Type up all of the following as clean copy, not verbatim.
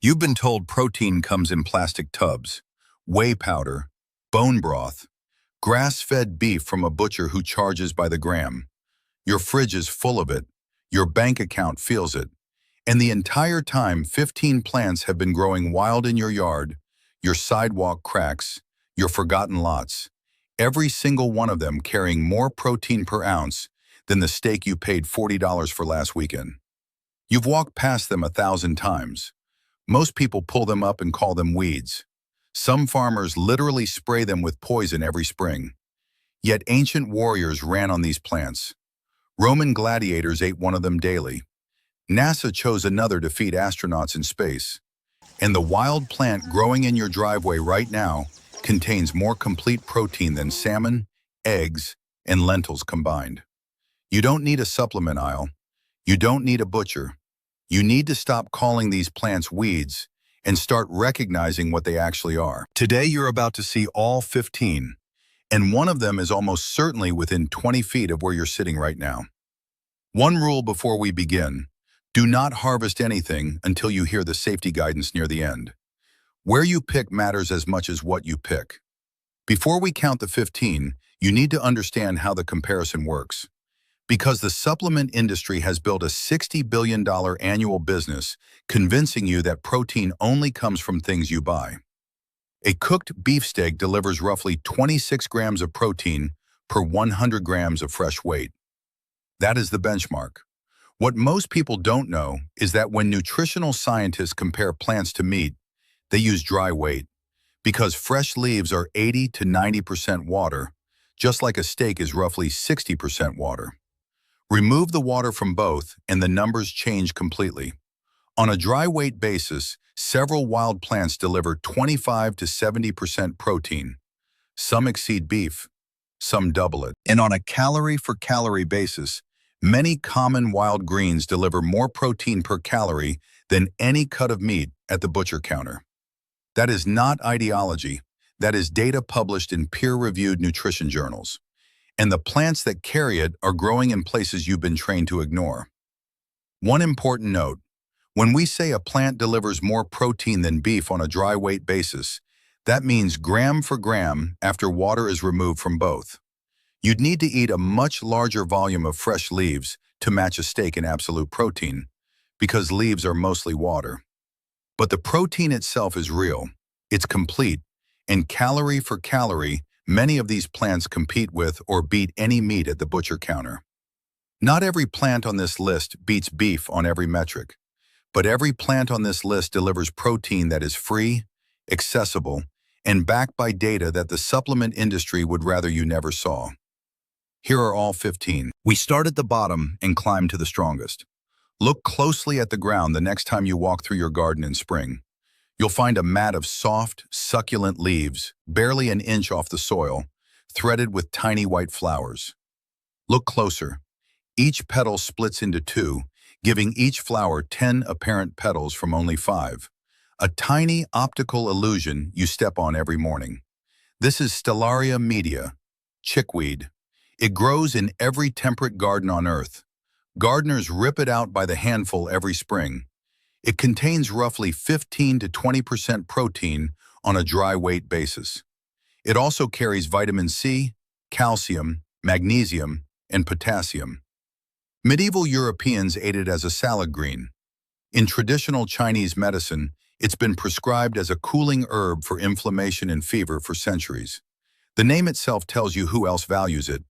You've been told protein comes in plastic tubs, whey powder, bone broth, grass-fed beef from a butcher who charges by the gram. Your fridge is full of it, your bank account feels it, and the entire time 15 plants have been growing wild in your yard, your sidewalk cracks, your forgotten lots, every single one of them carrying more protein per ounce than the steak you paid $40 for last weekend. You've walked past them 1,000 times. Most people pull them up and call them weeds. Some farmers literally spray them with poison every spring. Yet ancient warriors ran on these plants. Roman gladiators ate one of them daily. NASA chose another to feed astronauts in space. And the wild plant growing in your driveway right now contains more complete protein than salmon, eggs, and lentils combined. You don't need a supplement aisle. You don't need a butcher. You need to stop calling these plants weeds and start recognizing what they actually are. Today, you're about to see all 15, and one of them is almost certainly within 20 feet of where you're sitting right now. One rule before we begin: do not harvest anything until you hear the safety guidance near the end. Where you pick matters as much as what you pick. Before we count the 15, you need to understand how the comparison works. Because the supplement industry has built a $60 billion annual business convincing you that protein only comes from things you buy. A cooked beefsteak delivers roughly 26 grams of protein per 100 grams of fresh weight. That is the benchmark. What most people don't know is that when nutritional scientists compare plants to meat, they use dry weight, because fresh leaves are 80 to 90% water, just like a steak is roughly 60% water. Remove the water from both, and the numbers change completely. On a dry weight basis, several wild plants deliver 25 to 70% protein. Some exceed beef, some double it. And on a calorie-for-calorie basis, many common wild greens deliver more protein per calorie than any cut of meat at the butcher counter. That is not ideology. That is data published in peer-reviewed nutrition journals. And the plants that carry it are growing in places you've been trained to ignore. One important note: when we say a plant delivers more protein than beef on a dry weight basis, that means gram for gram after water is removed from both. You'd need to eat a much larger volume of fresh leaves to match a steak in absolute protein, because leaves are mostly water. But the protein itself is real, it's complete, and calorie for calorie, many of these plants compete with or beat any meat at the butcher counter. Not every plant on this list beats beef on every metric, but every plant on this list delivers protein that is free, accessible, and backed by data that the supplement industry would rather you never saw. Here are all 15. We start at the bottom and climb to the strongest. Look closely at the ground the next time you walk through your garden in spring. You'll find a mat of soft, succulent leaves, barely an inch off the soil, threaded with tiny white flowers. Look closer. Each petal splits into 2, giving each flower 10 apparent petals from only 5. A tiny optical illusion you step on every morning. This is Stellaria media, chickweed. It grows in every temperate garden on Earth. Gardeners rip it out by the handful every spring. It contains roughly 15 to 20% protein on a dry weight basis. It also carries vitamin C, calcium, magnesium, and potassium. Medieval Europeans ate it as a salad green. In traditional Chinese medicine, it's been prescribed as a cooling herb for inflammation and fever for centuries. The name itself tells you who else values it.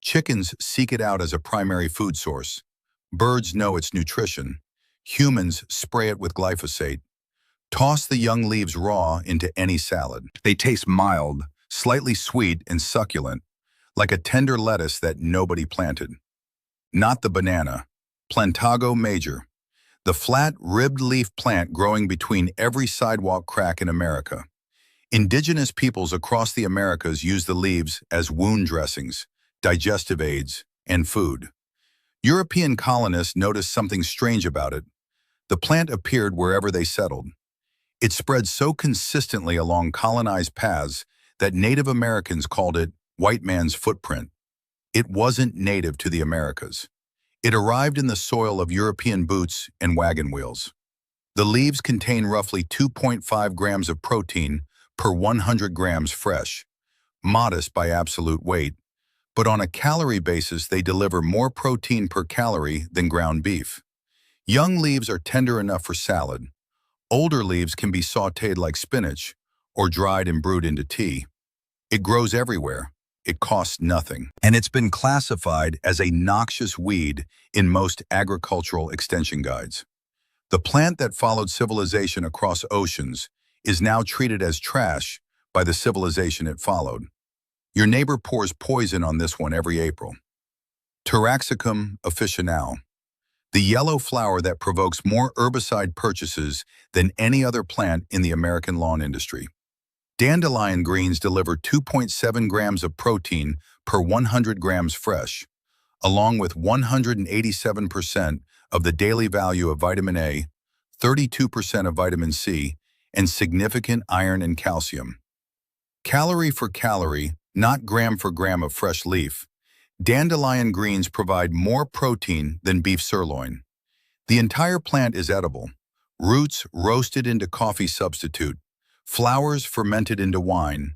Chickens seek it out as a primary food source. Birds know its nutrition. Humans spray it with glyphosate. Toss the young leaves raw into any salad. They taste mild, slightly sweet and succulent, like a tender lettuce that nobody planted. Not the banana, Plantago major, the flat, ribbed leaf plant growing between every sidewalk crack in America. Indigenous peoples across the Americas use the leaves as wound dressings, digestive aids, and food. European colonists noticed something strange about it. The plant appeared wherever they settled. It spread so consistently along colonized paths that Native Americans called it white man's footprint. It wasn't native to the Americas. It arrived in the soil of European boots and wagon wheels. The leaves contain roughly 2.5 grams of protein per 100 grams fresh, modest by absolute weight, but on a calorie basis they deliver more protein per calorie than ground beef. Young leaves are tender enough for salad. Older leaves can be sautéed like spinach or dried and brewed into tea. It grows everywhere. It costs nothing. And it's been classified as a noxious weed in most agricultural extension guides. The plant that followed civilization across oceans is now treated as trash by the civilization it followed. Your neighbor pours poison on this one every April. Taraxacum officinale, the yellow flower that provokes more herbicide purchases than any other plant in the American lawn industry. Dandelion greens deliver 2.7 grams of protein per 100 grams fresh, along with 187% of the daily value of vitamin A, 32% of vitamin C, and significant iron and calcium. Calorie for calorie, not gram for gram of fresh leaf, dandelion greens provide more protein than beef sirloin. The entire plant is edible. Roots roasted into coffee substitute, flowers fermented into wine,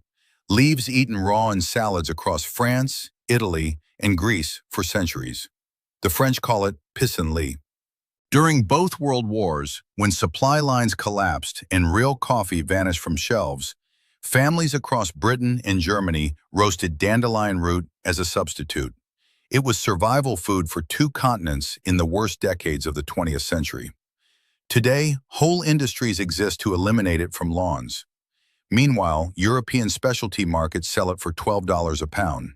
leaves eaten raw in salads across France, Italy, and Greece for centuries. The French call it pissenlit. During both World Wars, when supply lines collapsed and real coffee vanished from shelves, families across Britain and Germany roasted dandelion root as a substitute. It was survival food for two continents in the worst decades of the 20th century. Today, whole industries exist to eliminate it from lawns. Meanwhile, European specialty markets sell it for $12 a pound.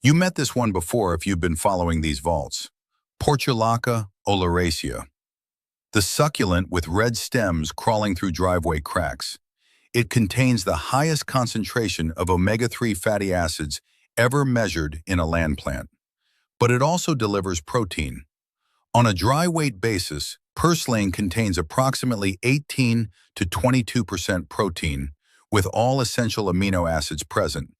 You met this one before if you've been following these vaults. Portulaca oleracea. The succulent with red stems crawling through driveway cracks. It contains the highest concentration of omega-3 fatty acids ever measured in a land plant. But it also delivers protein. On a dry weight basis, purslane contains approximately 18 to 22% protein, with all essential amino acids present,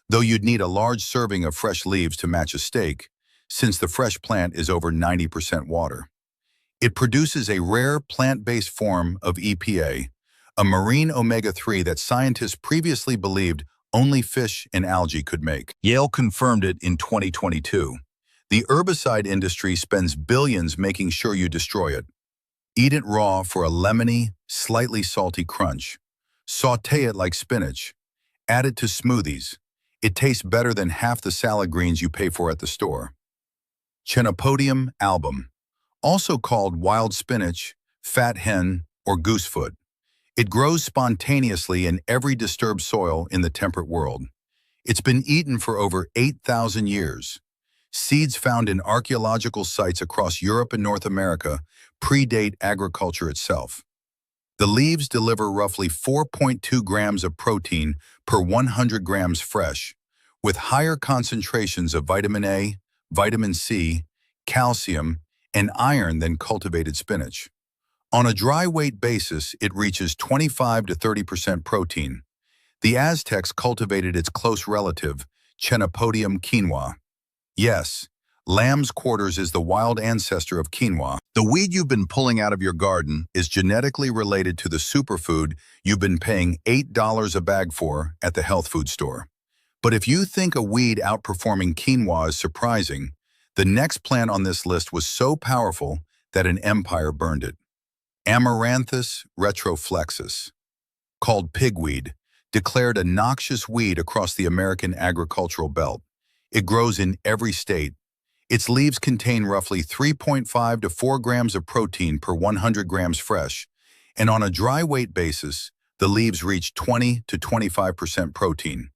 though you'd need a large serving of fresh leaves to match a steak, since the fresh plant is over 90% water. It produces a rare plant-based form of EPA, a marine omega-3 that scientists previously believed only fish and algae could make. Yale confirmed it in 2022. The herbicide industry spends billions making sure you destroy it. Eat it raw for a lemony, slightly salty crunch. Sauté it like spinach. Add it to smoothies. It tastes better than half the salad greens you pay for at the store. Chenopodium album, also called wild spinach, fat hen, or goosefoot. It grows spontaneously in every disturbed soil in the temperate world. It's been eaten for over 8,000 years. Seeds found in archaeological sites across Europe and North America predate agriculture itself. The leaves deliver roughly 4.2 grams of protein per 100 grams fresh, with higher concentrations of vitamin A, vitamin C, calcium, and iron than cultivated spinach. On a dry weight basis, it reaches 25 to 30% protein. The Aztecs cultivated its close relative, Chenopodium quinoa. Yes, lamb's quarters is the wild ancestor of quinoa. The weed you've been pulling out of your garden is genetically related to the superfood you've been paying $8 a bag for at the health food store. But if you think a weed outperforming quinoa is surprising, the next plant on this list was so powerful that an empire burned it. Amaranthus retroflexus, called pigweed, declared a noxious weed across the American agricultural belt. It grows in every state. Its leaves contain roughly 3.5 to 4 grams of protein per 100 grams fresh, and on a dry weight basis, the leaves reach 20 to 25% protein.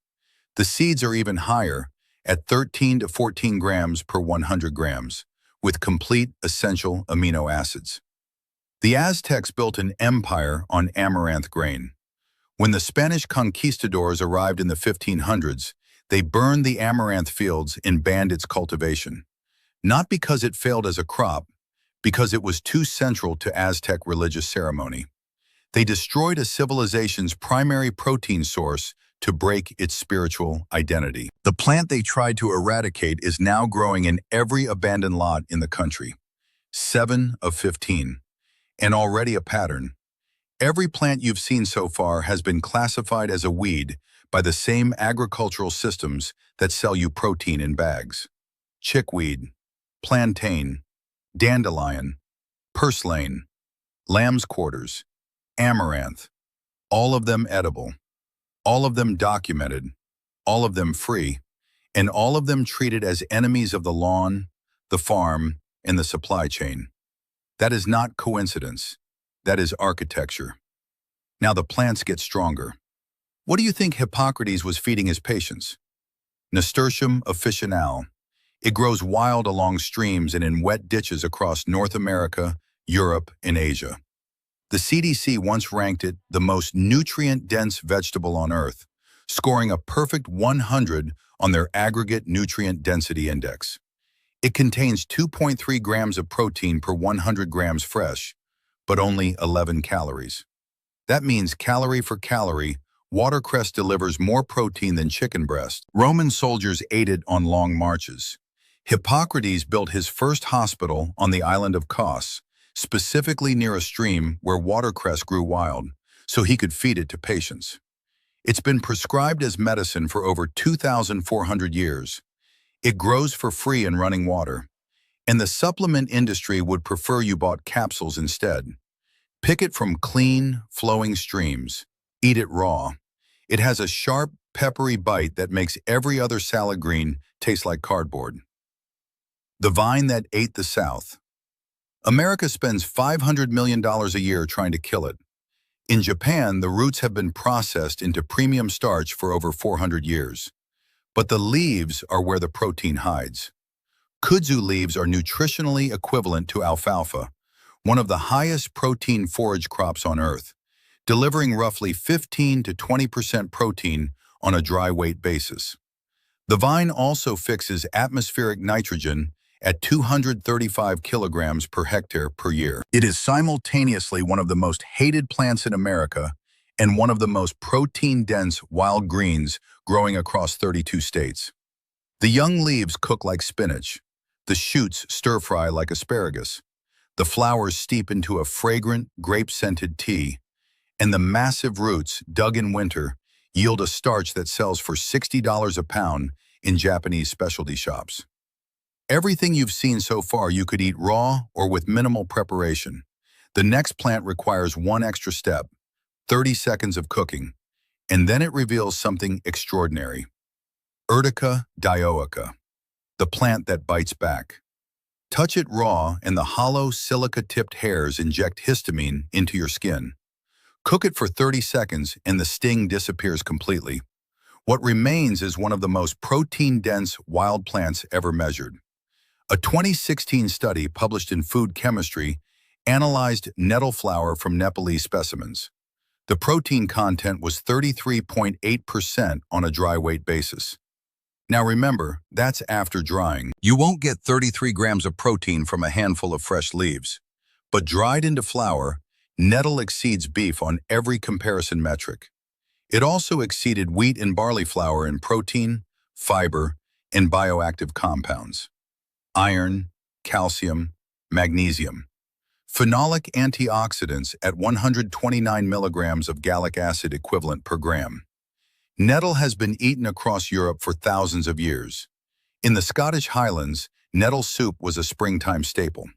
The seeds are even higher, at 13 to 14 grams per 100 grams, with complete essential amino acids. The Aztecs built an empire on amaranth grain. When the Spanish conquistadors arrived in the 1500s, they burned the amaranth fields and banned its cultivation. Not because it failed as a crop, because it was too central to Aztec religious ceremony. They destroyed a civilization's primary protein source to break its spiritual identity. The plant they tried to eradicate is now growing in every abandoned lot in the country. 7 of 15. And already a pattern. Every plant you've seen so far has been classified as a weed by the same agricultural systems that sell you protein in bags. Chickweed, plantain, dandelion, purslane, lamb's quarters, amaranth, all of them edible, all of them documented, all of them free, and all of them treated as enemies of the lawn, the farm, and the supply chain. That is not coincidence. That is architecture. Now the plants get stronger. What do you think Hippocrates was feeding his patients? Nasturtium officinale. It grows wild along streams and in wet ditches across North America, Europe, and Asia. The CDC once ranked it the most nutrient-dense vegetable on Earth, scoring a perfect 100 on their aggregate nutrient density index. It contains 2.3 grams of protein per 100 grams fresh, but only 11 calories. That means calorie for calorie, watercress delivers more protein than chicken breast. Roman soldiers ate it on long marches. Hippocrates built his first hospital on the island of Kos, specifically near a stream where watercress grew wild, so he could feed it to patients. It's been prescribed as medicine for over 2,400 years. It grows for free in running water, and the supplement industry would prefer you bought capsules instead. Pick it from clean, flowing streams. Eat it raw. It has a sharp, peppery bite that makes every other salad green taste like cardboard. The vine that ate the South. America spends $500 million a year trying to kill it. In Japan, the roots have been processed into premium starch for over 400 years. But the leaves are where the protein hides. Kudzu leaves are nutritionally equivalent to alfalfa, one of the highest protein forage crops on Earth, delivering roughly 15 to 20% protein on a dry weight basis. The vine also fixes atmospheric nitrogen at 235 kilograms per hectare per year. It is simultaneously one of the most hated plants in America and one of the most protein-dense wild greens growing across 32 states. The young leaves cook like spinach. The shoots stir-fry like asparagus. The flowers steep into a fragrant, grape-scented tea, and the massive roots, dug in winter, yield a starch that sells for $60 a pound in Japanese specialty shops. Everything you've seen so far you could eat raw or with minimal preparation. The next plant requires one extra step, 30 seconds of cooking, and then it reveals something extraordinary. Urtica dioica, the plant that bites back. Touch it raw and the hollow silica-tipped hairs inject histamine into your skin. Cook it for 30 seconds and the sting disappears completely. What remains is one of the most protein-dense wild plants ever measured. A 2016 study published in Food Chemistry analyzed nettle flour from Nepalese specimens. The protein content was 33.8% on a dry weight basis. Now remember, that's after drying. You won't get 33 grams of protein from a handful of fresh leaves. But dried into flour, nettle exceeds beef on every comparison metric. It also exceeded wheat and barley flour in protein, fiber, and bioactive compounds. Iron, calcium, magnesium. Phenolic antioxidants at 129 milligrams of gallic acid equivalent per gram. Nettle has been eaten across Europe for thousands of years. In the Scottish Highlands, nettle soup was a springtime staple.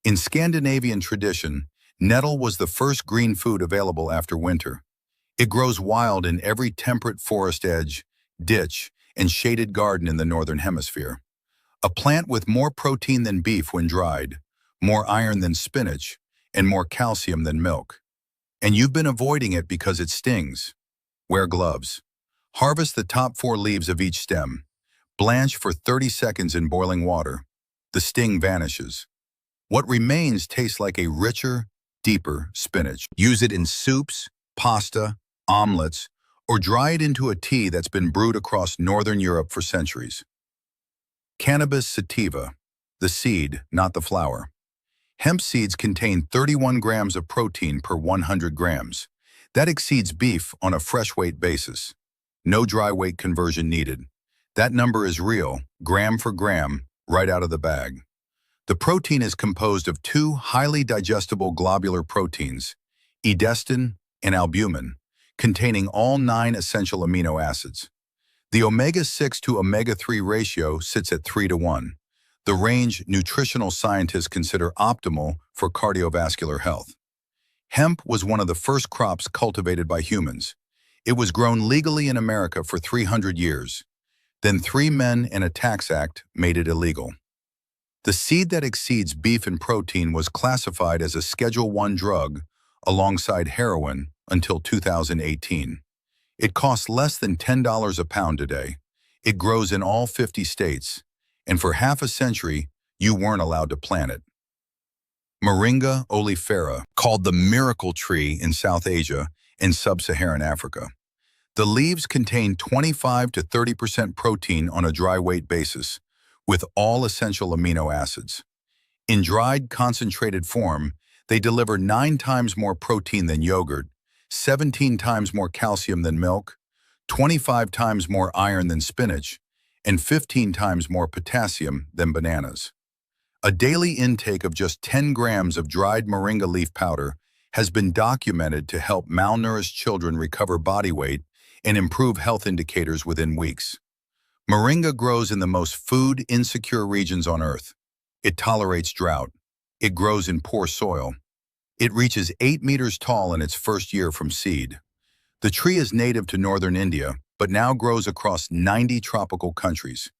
In Scandinavian tradition, nettle was the first green food available after winter. It grows wild in every temperate forest edge, ditch, and shaded garden in the Northern Hemisphere. A plant with more protein than beef when dried, more iron than spinach, and more calcium than milk. And you've been avoiding it because it stings. Wear gloves. Harvest the top 4 leaves of each stem. Blanch for 30 seconds in boiling water. The sting vanishes. What remains tastes like a richer, deeper spinach. Use it in soups, pasta, omelets, or dry it into a tea that's been brewed across Northern Europe for centuries. Cannabis sativa, the seed, not the flower. Hemp seeds contain 31 grams of protein per 100 grams. That exceeds beef on a fresh weight basis. No dry weight conversion needed. That number is real, gram for gram, right out of the bag. The protein is composed of 2 highly digestible globular proteins, edestin, and albumin, containing all 9 essential amino acids. The omega-6 to omega-3 ratio sits at 3 to 1, the range nutritional scientists consider optimal for cardiovascular health. Hemp was one of the first crops cultivated by humans. It was grown legally in America for 300 years. Then 3 Men and a Tax Act made it illegal. The seed that exceeds beef in protein was classified as a Schedule I drug alongside heroin until 2018. It costs less than $10 a pound today. It grows in all 50 states, and for half a century, you weren't allowed to plant it. Moringa oleifera, called the miracle tree in South Asia and sub-Saharan Africa. The leaves contain 25 to 30% protein on a dry weight basis, with all essential amino acids. In dried, concentrated form, they deliver 9 times more protein than yogurt, 17 times more calcium than milk, 25 times more iron than spinach, and 15 times more potassium than bananas. A daily intake of just 10 grams of dried moringa leaf powder has been documented to help malnourished children recover body weight and improve health indicators within weeks. Moringa grows in the most food-insecure regions on Earth. It tolerates drought. It grows in poor soil. It reaches 8 meters tall in its first year from seed. The tree is native to northern India, but now grows across 90 tropical countries.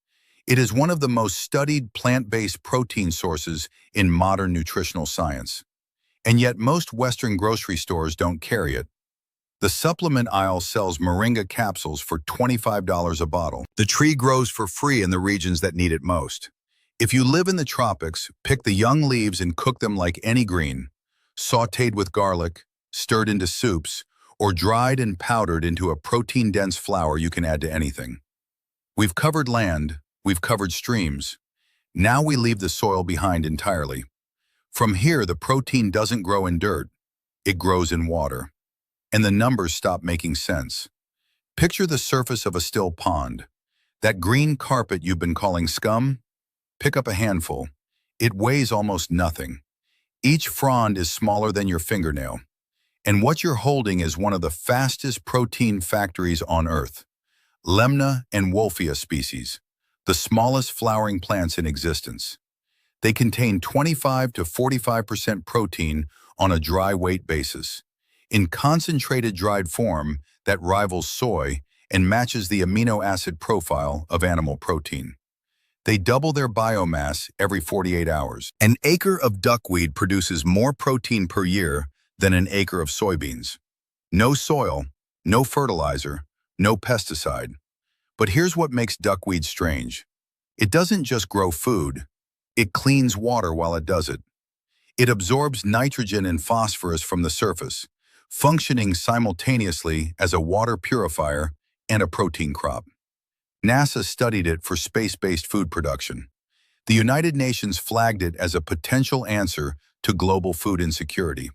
It is one of the most studied plant-based protein sources in modern nutritional science. And yet most Western grocery stores don't carry it. The supplement aisle sells moringa capsules for $25 a bottle. The tree grows for free in the regions that need it most. If you live in the tropics, pick the young leaves and cook them like any green, sautéed with garlic, stirred into soups, or dried and powdered into a protein-dense flour you can add to anything. We've covered land, we've covered streams. Now we leave the soil behind entirely. From here, the protein doesn't grow in dirt, it grows in water. And the numbers stop making sense. Picture the surface of a still pond. That green carpet you've been calling scum? Pick up a handful. It weighs almost nothing. Each frond is smaller than your fingernail. And what you're holding is one of the fastest protein factories on Earth. Lemna and Wolfia species, the smallest flowering plants in existence. They contain 25 to 45% protein on a dry weight basis. In concentrated dried form that rivals soy and matches the amino acid profile of animal protein. They double their biomass every 48 hours. An acre of duckweed produces more protein per year than an acre of soybeans. No soil, no fertilizer, no pesticide. But here's what makes duckweed strange. It doesn't just grow food, it cleans water while it does it. It absorbs nitrogen and phosphorus from the surface, functioning simultaneously as a water purifier and a protein crop. NASA studied it for space-based food production. The United Nations flagged it as a potential answer to global food insecurity.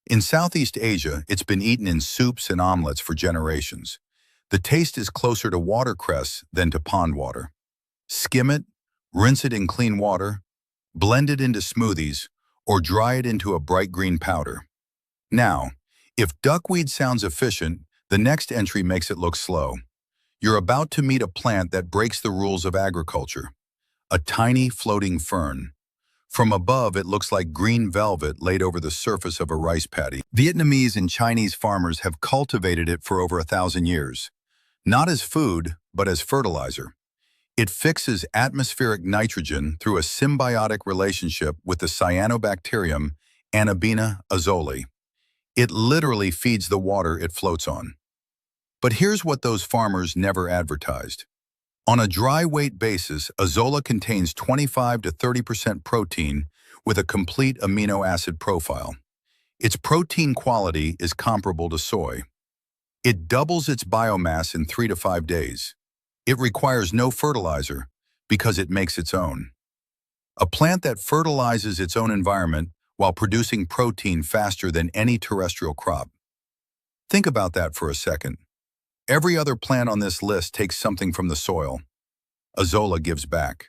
In Southeast Asia, it's been eaten in soups and omelets for generations. The taste is closer to watercress than to pond water. Skim it, rinse it in clean water, blend it into smoothies, or dry it into a bright green powder. Now, if duckweed sounds efficient, the next entry makes it look slow. You're about to meet a plant that breaks the rules of agriculture. A tiny floating fern. From above, it looks like green velvet laid over the surface of a rice paddy. Vietnamese and Chinese farmers have cultivated it for over 1,000 years. Not as food, but as fertilizer. It fixes atmospheric nitrogen through a symbiotic relationship with the cyanobacterium Anabaena azole. It literally feeds the water it floats on. But here's what those farmers never advertised. On a dry weight basis, azolla contains 25 to 30% protein with a complete amino acid profile. Its protein quality is comparable to soy. It doubles its biomass in 3 to 5 days. It requires no fertilizer because it makes its own. A plant that fertilizes its own environment while producing protein faster than any terrestrial crop. Think about that for a second. Every other plant on this list takes something from the soil. Azolla gives back.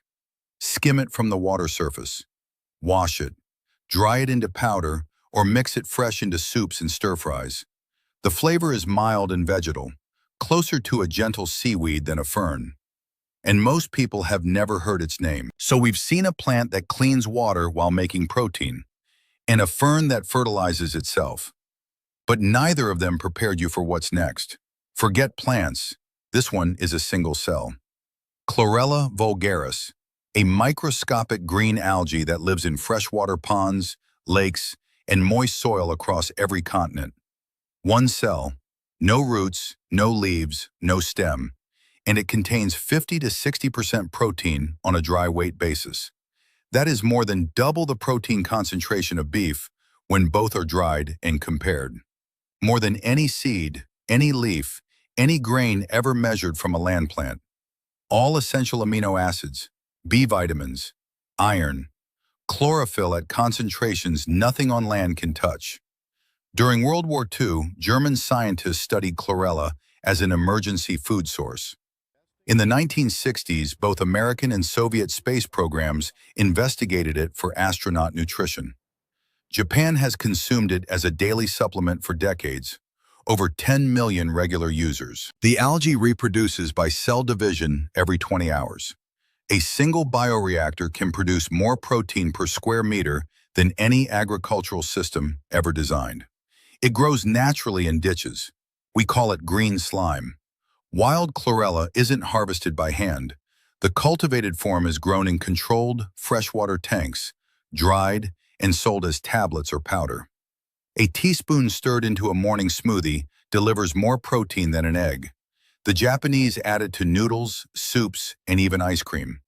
Skim it from the water surface. Wash it. Dry it into powder or mix it fresh into soups and stir-fries. The flavor is mild and vegetal, closer to a gentle seaweed than a fern. And most people have never heard its name. So we've seen a plant that cleans water while making protein, and a fern that fertilizes itself. But neither of them prepared you for what's next. Forget plants. This one is a single cell. Chlorella vulgaris, a microscopic green algae that lives in freshwater ponds, lakes, and moist soil across every continent. One cell, no roots, no leaves, no stem, and it contains 50 to 60% protein on a dry weight basis. That is more than double the protein concentration of beef when both are dried and compared. More than any seed, any leaf, any grain ever measured from a land plant. All essential amino acids, B vitamins, iron, chlorophyll at concentrations nothing on land can touch. During World War II, German scientists studied chlorella as an emergency food source. In the 1960s, both American and Soviet space programs investigated it for astronaut nutrition. Japan has consumed it as a daily supplement for decades, over 10 million regular users. The algae reproduces by cell division every 20 hours. A single bioreactor can produce more protein per square meter than any agricultural system ever designed. It grows naturally in ditches. We call it green slime. Wild chlorella isn't harvested by hand. The cultivated form is grown in controlled freshwater tanks, dried, and sold as tablets or powder. A teaspoon stirred into a morning smoothie delivers more protein than an egg. The Japanese add it to noodles, soups, and even ice cream.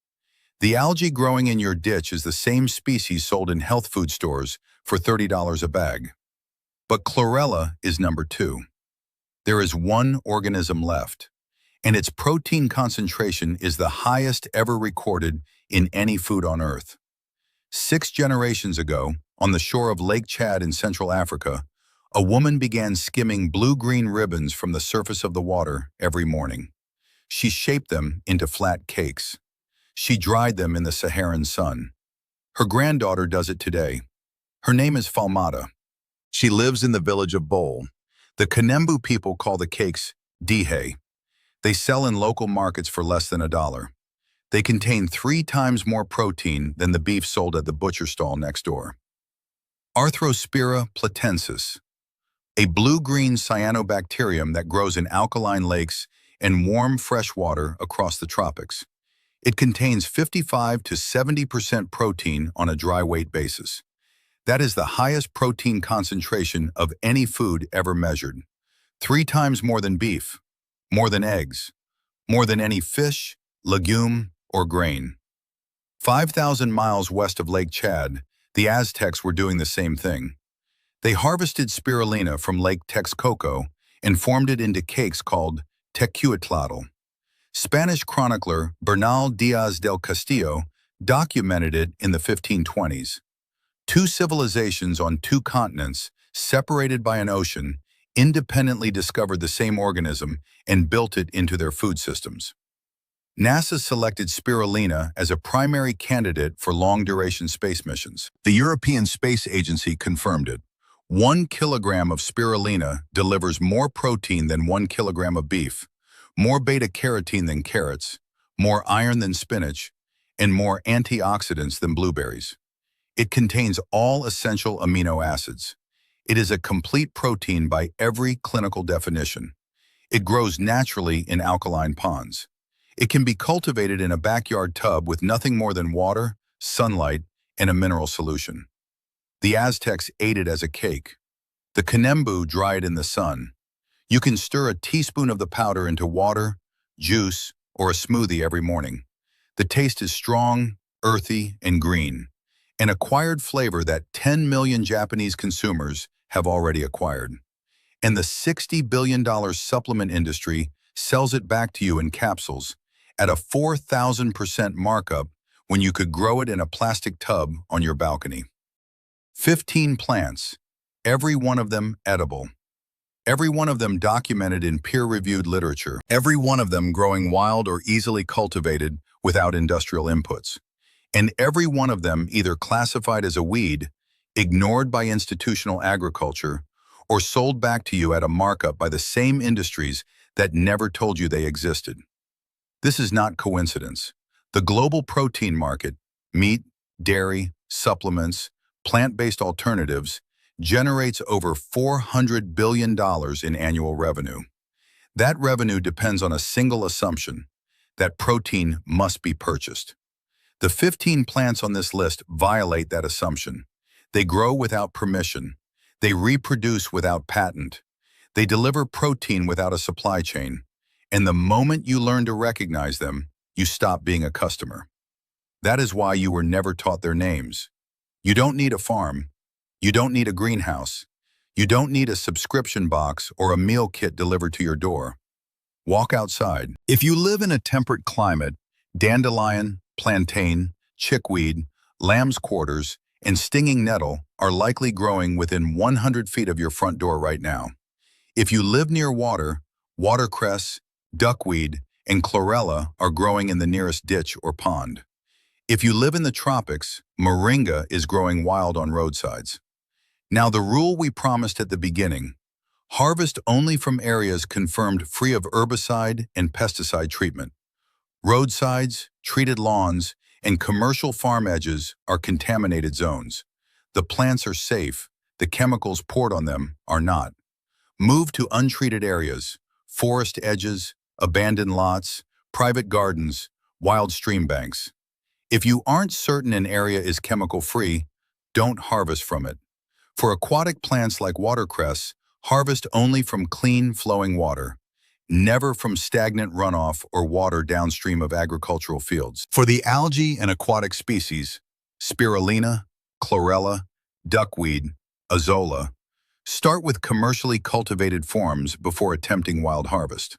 The algae growing in your ditch is the same species sold in health food stores for $30 a bag. But chlorella is number 2. There is one organism left, and its protein concentration is the highest ever recorded in any food on Earth. 6 generations ago, on the shore of Lake Chad in Central Africa, a woman began skimming blue-green ribbons from the surface of the water every morning. She shaped them into flat cakes. She dried them in the Saharan sun. Her granddaughter does it today. Her name is Falmata. She lives in the village of Bol. The Kanembu people call the cakes dihe. They sell in local markets for less than $1. They contain 3 times more protein than the beef sold at the butcher stall next door. Arthrospira platensis, a blue-green cyanobacterium that grows in alkaline lakes and warm fresh water across the tropics. It contains 55 to 70% protein on a dry weight basis. That is the highest protein concentration of any food ever measured. 3 times more than beef, more than eggs, more than any fish, legume, or grain. 5,000 miles west of Lake Chad, the Aztecs were doing the same thing. They harvested spirulina from Lake Texcoco and formed it into cakes called tecuitlatl. Spanish chronicler Bernal Diaz del Castillo documented it in the 1520s. 2 civilizations on 2 continents, separated by an ocean, independently discovered the same organism and built it into their food systems. NASA selected spirulina as a primary candidate for long-duration space missions. The European Space Agency confirmed it. 1 kilogram of spirulina delivers more protein than 1 kilogram of beef, more beta-carotene than carrots, more iron than spinach, and more antioxidants than blueberries. It contains all essential amino acids. It is a complete protein by every clinical definition. It grows naturally in alkaline ponds. It can be cultivated in a backyard tub with nothing more than water, sunlight, and a mineral solution. The Aztecs ate it as a cake. The Kanembu dry it in the sun. You can stir a teaspoon of the powder into water, juice, or a smoothie every morning. The taste is strong, earthy, and green, an acquired flavor that 10 million Japanese consumers have already acquired. And the $60 billion supplement industry sells it back to you in capsules at a 4,000% markup when you could grow it in a plastic tub on your balcony. 15 plants, every one of them edible. Every one of them documented in peer-reviewed literature. Every one of them growing wild or easily cultivated without industrial inputs. And every one of them either classified as a weed, ignored by institutional agriculture, or sold back to you at a markup by the same industries that never told you they existed. This is not coincidence. The global protein market, meat, dairy, supplements, plant-based alternatives, generates over $400 billion in annual revenue. That revenue depends on a single assumption, that protein must be purchased. The 15 plants on this list violate that assumption. They grow without permission. They reproduce without patent. They deliver protein without a supply chain. And the moment you learn to recognize them, you stop being a customer. That is why you were never taught their names. You don't need a farm. You don't need a greenhouse. You don't need a subscription box or a meal kit delivered to your door. Walk outside. If you live in a temperate climate, dandelion, plantain, chickweed, lamb's quarters, and stinging nettle are likely growing within 100 feet of your front door right now. If you live near water, watercress, duckweed, and chlorella are growing in the nearest ditch or pond. If you live in the tropics, moringa is growing wild on roadsides. Now the rule we promised at the beginning: harvest only from areas confirmed free of herbicide and pesticide treatment. Roadsides, treated lawns, and commercial farm edges are contaminated zones. The plants are safe, the chemicals poured on them are not. Move to untreated areas, forest edges, abandoned lots, private gardens, wild stream banks. If you aren't certain an area is chemical-free, don't harvest from it. For aquatic plants like watercress, harvest only from clean, flowing water, never from stagnant runoff or water downstream of agricultural fields. For the algae and aquatic species, spirulina, chlorella, duckweed, azolla, start with commercially cultivated forms before attempting wild harvest.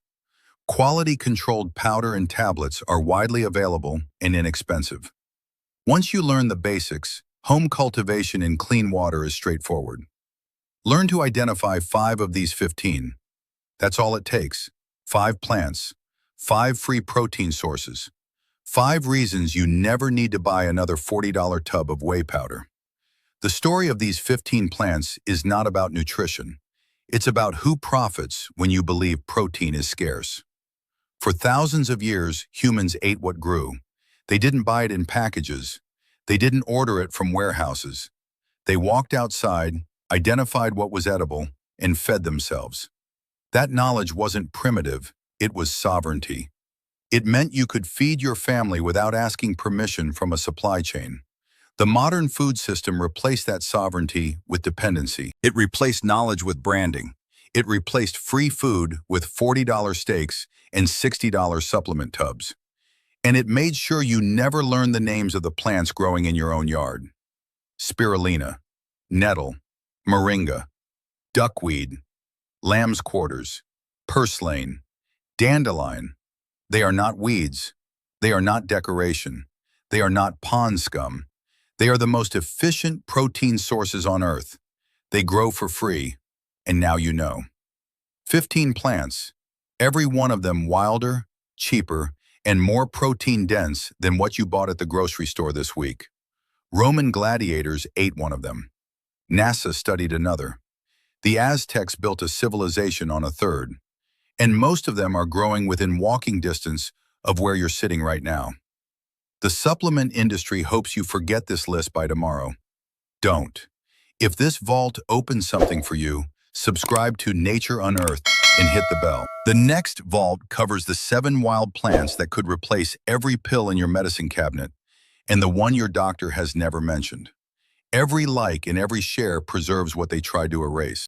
Quality-controlled powder and tablets are widely available and inexpensive. Once you learn the basics, home cultivation in clean water is straightforward. Learn to identify 5 of these 15. That's all it takes. 5 plants, 5 free protein sources, 5 reasons you never need to buy another $40 tub of whey powder. The story of these 15 plants is not about nutrition. It's about who profits when you believe protein is scarce. For thousands of years, humans ate what grew. They didn't buy it in packages. They didn't order it from warehouses. They walked outside, identified what was edible, and fed themselves. That knowledge wasn't primitive, it was sovereignty. It meant you could feed your family without asking permission from a supply chain. The modern food system replaced that sovereignty with dependency. It replaced knowledge with branding. It replaced free food with $40 steaks and $60 supplement tubs. And it made sure you never learned the names of the plants growing in your own yard. Spirulina, nettle, moringa, duckweed, lamb's quarters, purslane, dandelion. They are not weeds. They are not decoration. They are not pond scum. They are the most efficient protein sources on Earth. They grow for free, and now you know. 15 plants, every one of them wilder, cheaper, and more protein-dense than what you bought at the grocery store this week. Roman gladiators ate one of them. NASA studied another. The Aztecs built a civilization on a third. And most of them are growing within walking distance of where you're sitting right now. The supplement industry hopes you forget this list by tomorrow. Don't. If this vault opens something for you, subscribe to Nature Unearthed and hit the bell. The next vault covers the 7 wild plants that could replace every pill in your medicine cabinet and the one your doctor has never mentioned. Every like and every share preserves what they tried to erase.